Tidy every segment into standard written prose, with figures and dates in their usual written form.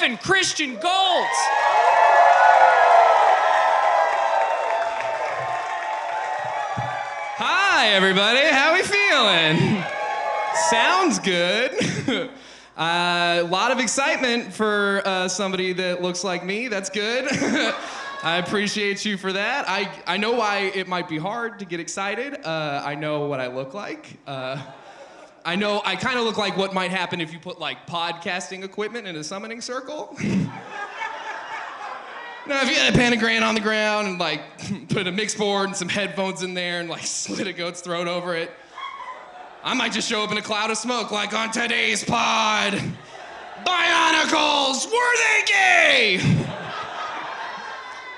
Evan Christian Goldt. Hi, everybody. How we feeling? Sounds good. A lot of excitement for somebody that looks like me. That's good. I appreciate you for that. I know why it might be hard to get excited. I know what I look like. I know I kind of look like what might happen if you put like podcasting equipment in a summoning circle. Now, if you had a pentagram on the ground and like put a mix board and some headphones in there and like slit a goat's throat over it, I might just show up in a cloud of smoke like on today's pod. Bionicles, were they gay?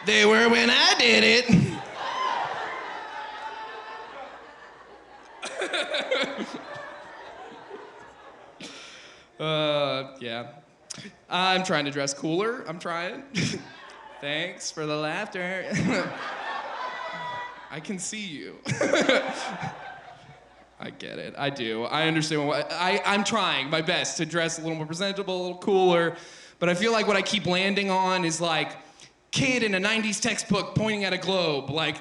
They were when I did it. Yeah. I'm trying to dress cooler. I'm trying. Thanks for the laughter. I can see you. I get it. I do. I understand. I'm trying my best to dress a little more presentable, a little cooler, but I feel like what I keep landing on is like kid in a 90s textbook pointing at a globe, like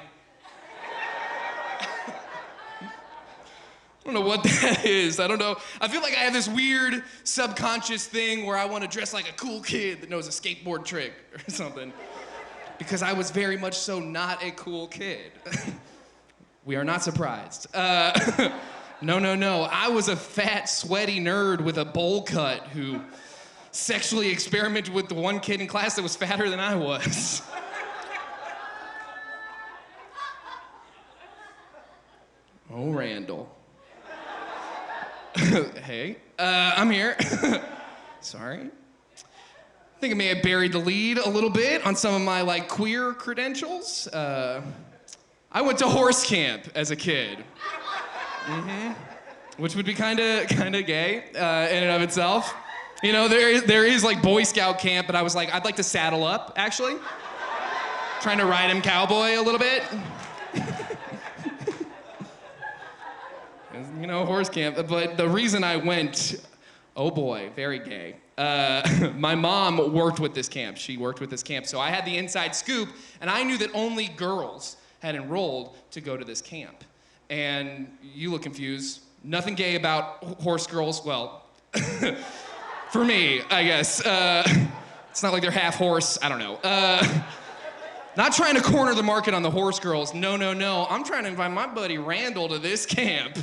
I don't know what that is. I don't know. I feel like I have this weird subconscious thing where I want to dress like a cool kid that knows a skateboard trick or something. Because I was very much so not a cool kid. We are not surprised. No. I was a fat, sweaty nerd with a bowl cut who sexually experimented with the one kid in class that was fatter than I was. Oh, Randall. Hey, I'm here. Sorry. I think I may have buried the lead a little bit on some of my like queer credentials. I went to horse camp as a kid. Which would be kind of gay in and of itself. You know, there is like Boy Scout camp, but I was like, I'd like to saddle up, actually. Trying to ride him cowboy a little bit. You know, horse camp. But the reason I went, oh boy, very gay. My mom worked with this camp. She worked with this camp. So I had the inside scoop, and I knew that only girls had enrolled to go to this camp. And you look confused. Nothing gay about horse girls. Well, for me, I guess. It's not like they're half horse. I don't know. Not trying to corner the market on the horse girls. No. I'm trying to invite my buddy Randall to this camp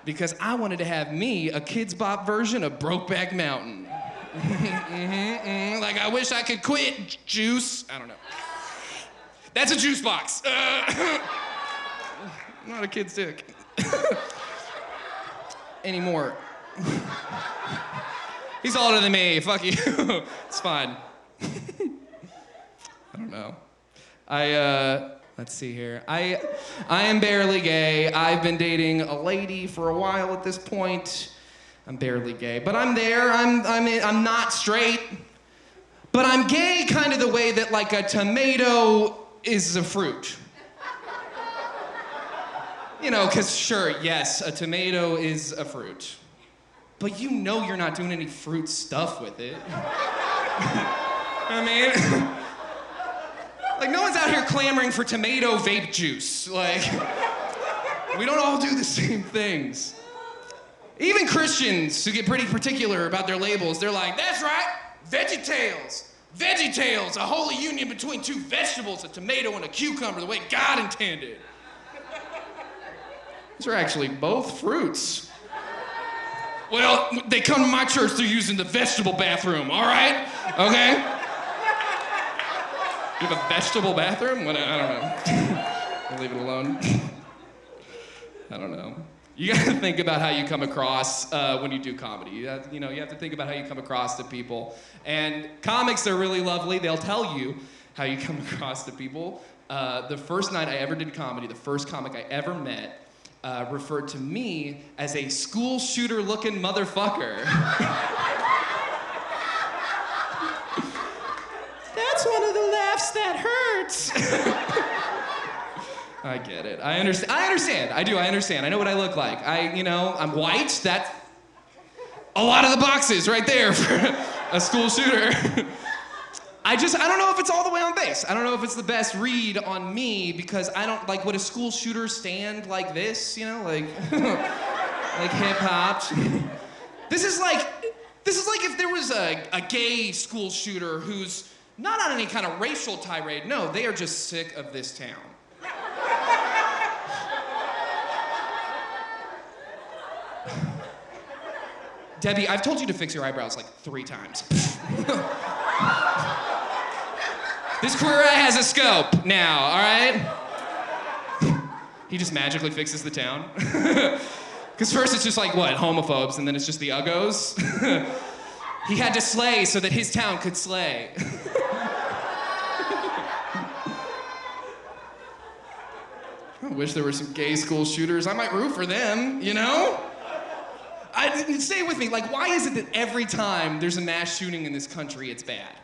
because I wanted to have me a Kids Bop version of Brokeback Mountain. Like, I wish I could quit juice. I don't know. That's a juice box. Not a kid's dick. Anymore. He's older than me. Fuck you. It's fine. I don't know. Let's see here. I am barely gay. I've been dating a lady for a while at this point. I'm barely gay, but I'm there. I'm not straight, but I'm gay kind of the way that like a tomato is a fruit. You know, because sure, yes, a tomato is a fruit. But you know you're not doing any fruit stuff with it. I mean, like no one's out here clamoring for tomato vape juice. Like, we don't all do the same things. Even Christians who get pretty particular about their labels, they're like, that's right, VeggieTales. VeggieTales, a holy union between two vegetables, a tomato and a cucumber, the way God intended. These are actually both fruits. Well, they come to my church, they're using the vegetable bathroom, all right? Okay? You have a vegetable bathroom? I don't know. I'll leave it alone. I don't know. You gotta think about how you come across when you do comedy. You have to think about how you come across to people. And comics are really lovely. They'll tell you how you come across to people. The first night I ever did comedy, the first comic I ever met, referred to me as a school shooter looking motherfucker. That's one of the laughs that hurts. I get it. I understand. I do. I understand. I know what I look like. I'm white. That's a lot of the boxes right there a school shooter. I don't know if it's all the way on base. I don't know if it's the best read on me because I don't, like, would a school shooter stand like this, you know, like, like hip hop? This is like if there was a gay school shooter who's not on any kind of racial tirade. No, they are just sick of this town. Debbie, I've told you to fix your eyebrows like 3 times. This queer eye has a scope now, all right? He just magically fixes the town. Because first it's just like, what, homophobes, and then it's just the uggos. He had to slay so that his town could slay. I wish there were some gay school shooters. I might root for them, you know? Stay with me, like, why is it that every time there's a mass shooting in this country, it's bad?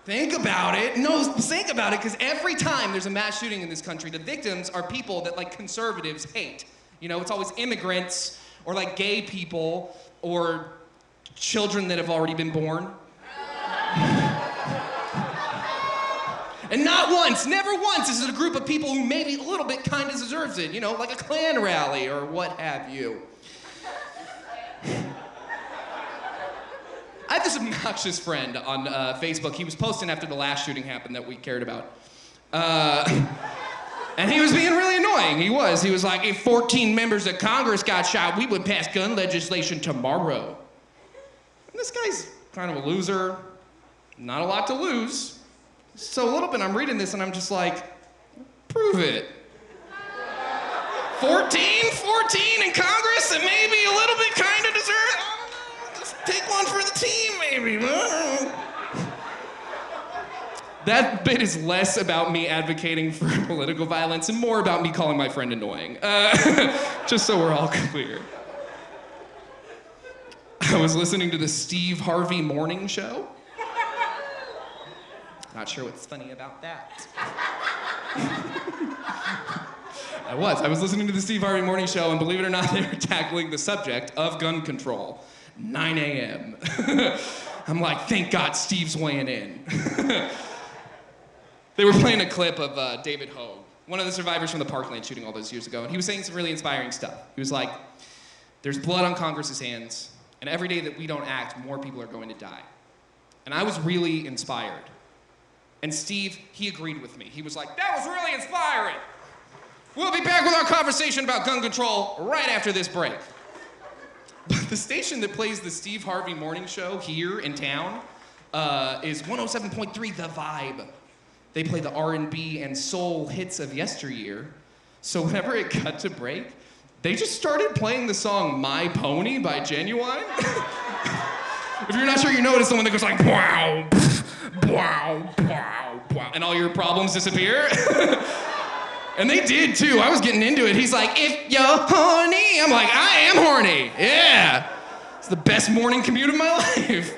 Think about it. No, think about it, because every time there's a mass shooting in this country, the victims are people that, like, conservatives hate. You know, it's always immigrants, or, like, gay people, or children that have already been born. And not once, never once, is it a group of people who maybe a little bit kind of deserves it, you know, like a Klan rally, or what have you. I have this obnoxious friend on Facebook. He was posting after the last shooting happened that we cared about. And he was being really annoying. He was like, if 14 members of Congress got shot, we would pass gun legislation tomorrow. And this guy's kind of a loser. Not a lot to lose. So a little bit, I'm reading this and I'm just like, prove it. 14 in Congress that maybe a little bit kind of deserve. Just take one for the team, maybe. That bit is less about me advocating for political violence and more about me calling my friend annoying. Just so we're all clear. I was listening to the Steve Harvey morning show. Not sure what's funny about that. I was listening to the Steve Harvey morning show, and believe it or not, they were tackling the subject of gun control. 9 a.m. I'm like, thank God Steve's weighing in. They were playing a clip of David Hogue, one of the survivors from the Parkland shooting all those years ago, and he was saying some really inspiring stuff. He was like, there's blood on Congress's hands, and every day that we don't act, more people are going to die. And I was really inspired. And Steve, he agreed with me. He was like, that was really inspiring. We'll be back with our conversation about gun control right after this break. But the station that plays the Steve Harvey morning show here in town is 107.3 The Vibe. They play the R&B and soul hits of yesteryear. So whenever it cut to break, they just started playing the song My Pony by Genuine. If you're not sure, you know it's the one that goes like, wow, wow, wow, wow, and all your problems disappear. And they did too. I was getting into it. He's like, if you're horny. I'm like, I am horny. Yeah. It's the best morning commute of my life.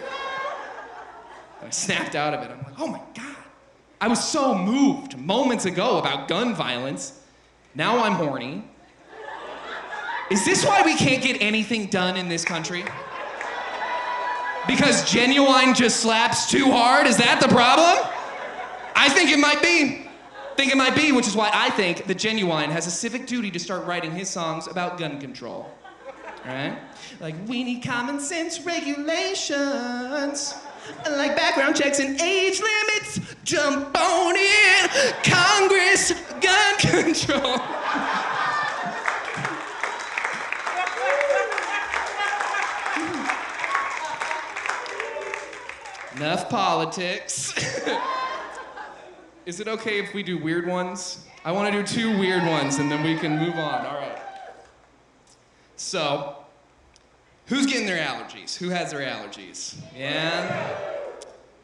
I snapped out of it. I'm like, oh my God. I was so moved moments ago about gun violence. Now I'm horny. Is this why we can't get anything done in this country? Because Genuine just slaps too hard? Is that the problem? I think it might be. Which is why I think that Genuine has a civic duty to start writing his songs about gun control. All right? Like, we need common sense regulations. Like background checks and age limits. Jump on in, Congress, gun control. Enough politics. Is it okay if we do weird ones? I want to do 2 weird ones and then we can move on. All right. So, who's getting their allergies? Who has their allergies? Yeah?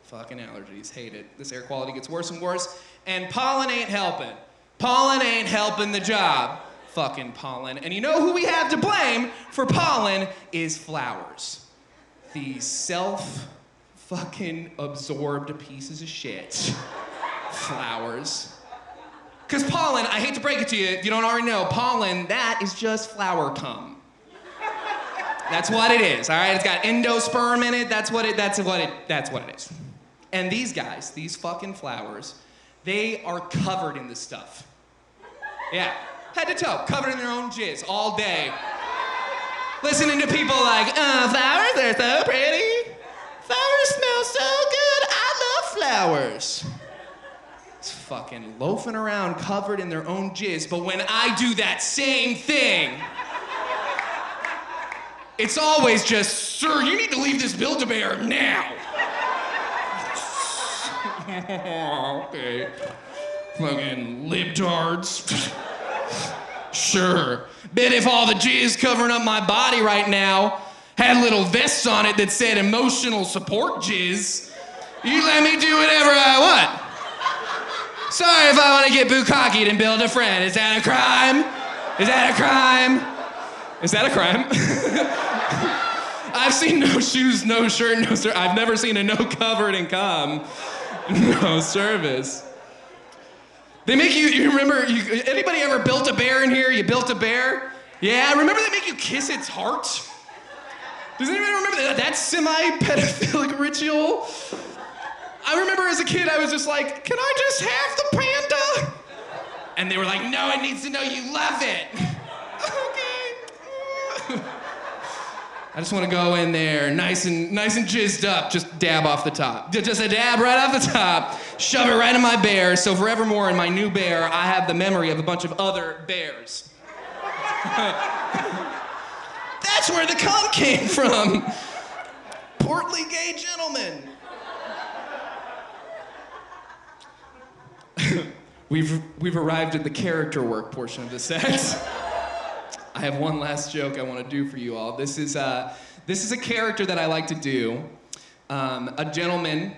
Fucking allergies. Hate it. This air quality gets worse and worse. And pollen ain't helping. Pollen ain't helping the job. Fucking pollen. And you know who we have to blame for pollen is flowers. These fucking absorbed pieces of shit. Flowers. Because pollen, I hate to break it to you, if you don't already know, pollen, that is just flower cum. That's what it is, all right? It's got endosperm in it. That's what it is. And these guys, these fucking flowers, they are covered in this stuff. Yeah, head to toe, covered in their own jizz all day. Listening to people like, flowers, they're so pretty. Flowers smell so good. I love flowers. It's fucking loafing around covered in their own jizz, but when I do that same thing, it's always just, sir, you need to leave this Build-A-Bear now. Okay. Fucking libtards. Sure. Bet if all the jizz covering up my body right now had little vests on it that said emotional support jizz, you let me do whatever I want. Sorry if I want to get bukkakied and build a friend. Is that a crime? Is that a crime? Is that a crime? I've seen no shoes, no shirt, no service. I've never seen a no covered in cum, no service. They make you remember, anybody ever built a bear in here? You built a bear? Yeah, remember they make you kiss its heart? Does anybody remember that semi-pedophilic ritual? I remember as a kid, I was just like, can I just have the panda? And they were like, no, it needs to know you love it. Okay. I just want to go in there, nice and jizzed up, just dab off the top. Just a dab right off the top, shove it right in my bear, so forevermore in my new bear, I have the memory of a bunch of other bears. That's where the cum came from. Portly gay gentlemen. We've arrived at the character work portion of the set. I have one last joke I want to do for you all. This is a character that I like to do. A gentleman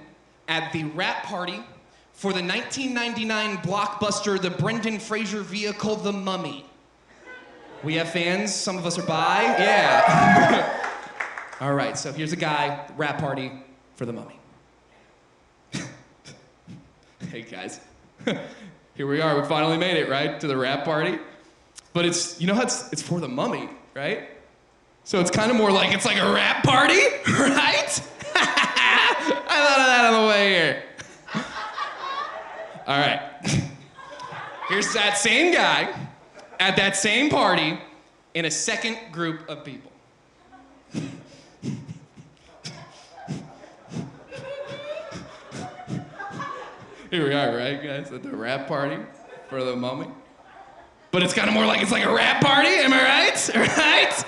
at the wrap party for the 1999 blockbuster, the Brendan Fraser vehicle, The Mummy. We have fans. Some of us are bi. Yeah. All right. So here's a guy, wrap party for The Mummy. Hey guys. Here we are, we finally made it, right, to the wrap party. But it's, you know how it's for the mummy, right? So it's kind of more like, it's like a wrap party, right? I thought of that on the way here. All right. Here's that same guy at that same party in a second group of people. Here we are, right, guys, at the wrap party for the mummy. But it's kind of more like it's like a wrap party, am I right? Right?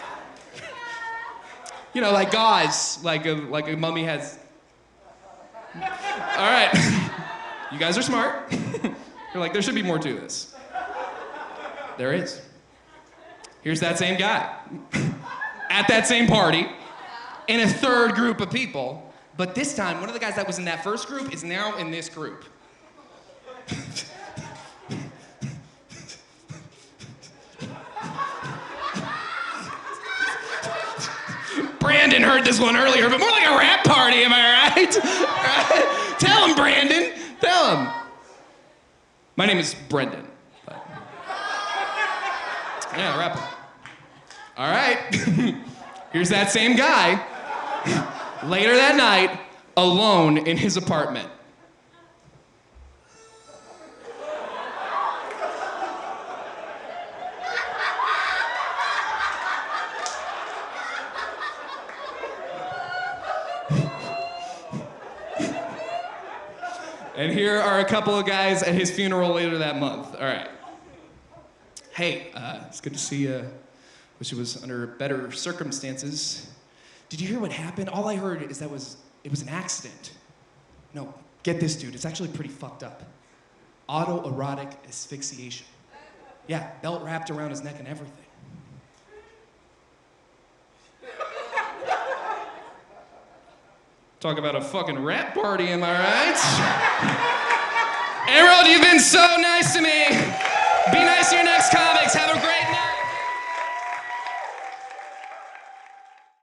You know, like gauze, like a mummy has. All right, you guys are smart. You're like, there should be more to this. There is. Here's that same guy at that same party in a third group of people, but this time, one of the guys that was in that first group is now in this group. Brandon heard this one earlier, but more like a rap party, am I right? Right? Tell him, Brandon. Tell him. My name is Brendan. But... yeah, rapper. All right. Here's that same guy later that night, alone in his apartment. And here are a couple of guys at his funeral later that month. All right. Hey, it's good to see you. Wish it was under better circumstances. Did you hear what happened? All I heard is it was an accident. No, get this, dude. It's actually pretty fucked up. Autoerotic asphyxiation. Yeah, belt wrapped around his neck and everything. Talk about a fucking rap party, am I right? Emerald, you've been so nice to me. Be nice to your next comics. Have a great night.